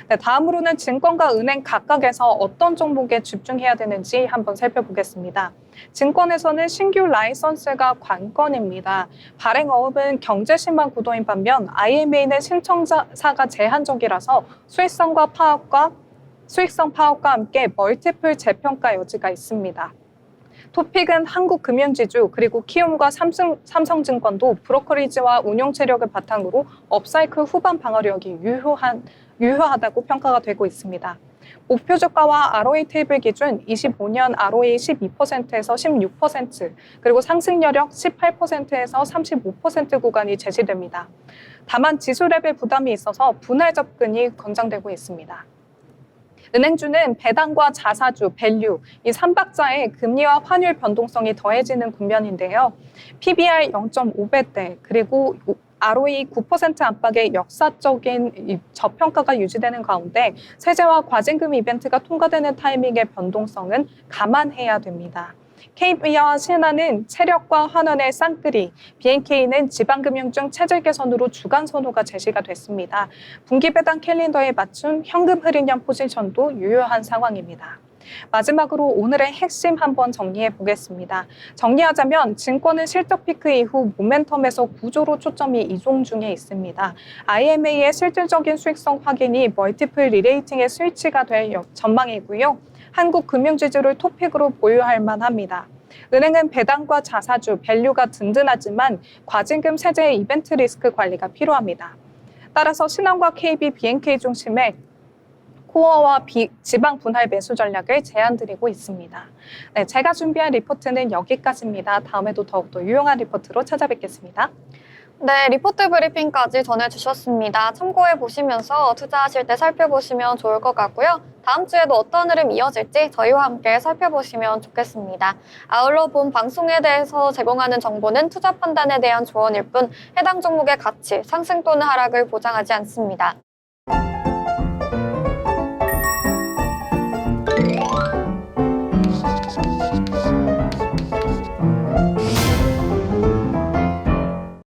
네, 다음으로는 증권과 은행 각각에서 어떤 종목에 집중해야 되는지 한번 살펴보겠습니다. 증권에서는 신규 라이선스가 관건입니다. 발행 어음은 경제신망 구도인 반면 IMA는 신청사가 제한적이라서 수익성 파악과 함께 멀티플 재평가 여지가 있습니다. 토픽은 한국금융지주 그리고 키움과 삼성증권도 브로커리지와 운용 체력을 바탕으로 업사이클 후반 방어력이 유효하다고 평가가 되고 있습니다. 목표 주가와 ROE 테이블 기준 25년 ROE 12%에서 16%, 그리고 상승 여력 18%에서 35% 구간이 제시됩니다. 다만 지수 레벨 부담이 있어서 분할 접근이 권장되고 있습니다. 은행주는 배당과 자사주, 밸류, 이 3박자에 금리와 환율 변동성이 더해지는 국면인데요. PBR 0.5배대, 그리고 ROE 9% 안팎의 역사적인 저평가가 유지되는 가운데 세제와 과징금 이벤트가 통과되는 타이밍의 변동성은 감안해야 됩니다. KB와 신한은 체력과 환원의 쌍끌이, BNK는 지방금융중 체질 개선으로 주간 선호가 제시가 됐습니다. 분기 배당 캘린더에 맞춘 현금 흐름형 포지션도 유효한 상황입니다. 마지막으로 오늘의 핵심 한번 정리해 보겠습니다. 정리하자면 증권은 실적 피크 이후 모멘텀에서 구조로 초점이 이동 중에 있습니다. IMA의 실질적인 수익성 확인이 멀티플 리레이팅의 스위치가 될 전망이고요. 한국 금융지주를 토픽으로 보유할 만합니다. 은행은 배당과 자사주, 밸류가 든든하지만 과징금 세제의 이벤트 리스크 관리가 필요합니다. 따라서 신한과 KB, BNK 중심의 코어와 지방 분할 매수 전략을 제안드리고 있습니다. 네, 제가 준비한 리포트는 여기까지입니다. 다음에도 더욱더 유용한 리포트로 찾아뵙겠습니다. 네, 리포트 브리핑까지 전해주셨습니다. 참고해 보시면서 투자하실 때 살펴보시면 좋을 것 같고요. 다음 주에도 어떤 흐름이 이어질지 저희와 함께 살펴보시면 좋겠습니다. 아울러 본 방송에 대해서 제공하는 정보는 투자 판단에 대한 조언일 뿐 해당 종목의 가치, 상승 또는 하락을 보장하지 않습니다.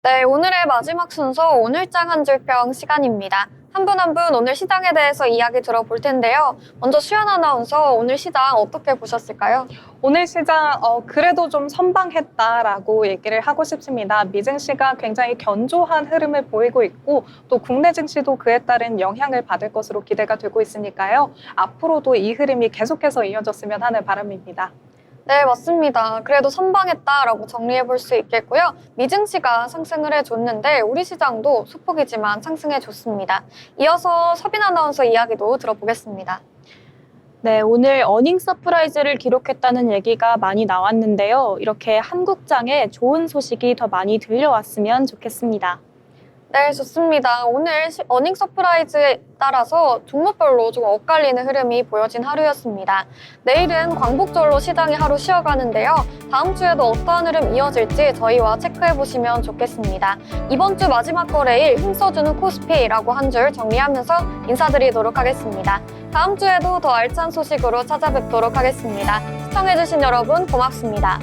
네, 오늘의 마지막 순서 오늘장 한 줄 평 시간입니다. 한 분 한 분 오늘 시장에 대해서 이야기 들어볼 텐데요. 먼저 수연 아나운서 오늘 시장 어떻게 보셨을까요? 오늘 시장 그래도 좀 선방했다라고 얘기를 하고 싶습니다. 미증시가 굉장히 견조한 흐름을 보이고 있고 또 국내 증시도 그에 따른 영향을 받을 것으로 기대가 되고 있으니까요. 앞으로도 이 흐름이 계속해서 이어졌으면 하는 바람입니다. 네, 맞습니다. 그래도 선방했다라고 정리해 볼 수 있겠고요. 미증시가 상승을 해줬는데 우리 시장도 소폭이지만 상승해 줬습니다. 이어서 서빈 아나운서 이야기도 들어보겠습니다. 네, 오늘 어닝 서프라이즈를 기록했다는 얘기가 많이 나왔는데요. 이렇게 한국장에 좋은 소식이 더 많이 들려왔으면 좋겠습니다. 네, 좋습니다. 오늘 어닝 서프라이즈에 따라서 종목별로 좀 엇갈리는 흐름이 보여진 하루였습니다. 내일은 광복절로 시장이 하루 쉬어가는데요. 다음 주에도 어떠한 흐름 이어질지 저희와 체크해보시면 좋겠습니다. 이번 주 마지막 거래일 힘써주는 코스피라고 한 줄 정리하면서 인사드리도록 하겠습니다. 다음 주에도 더 알찬 소식으로 찾아뵙도록 하겠습니다. 시청해주신 여러분 고맙습니다.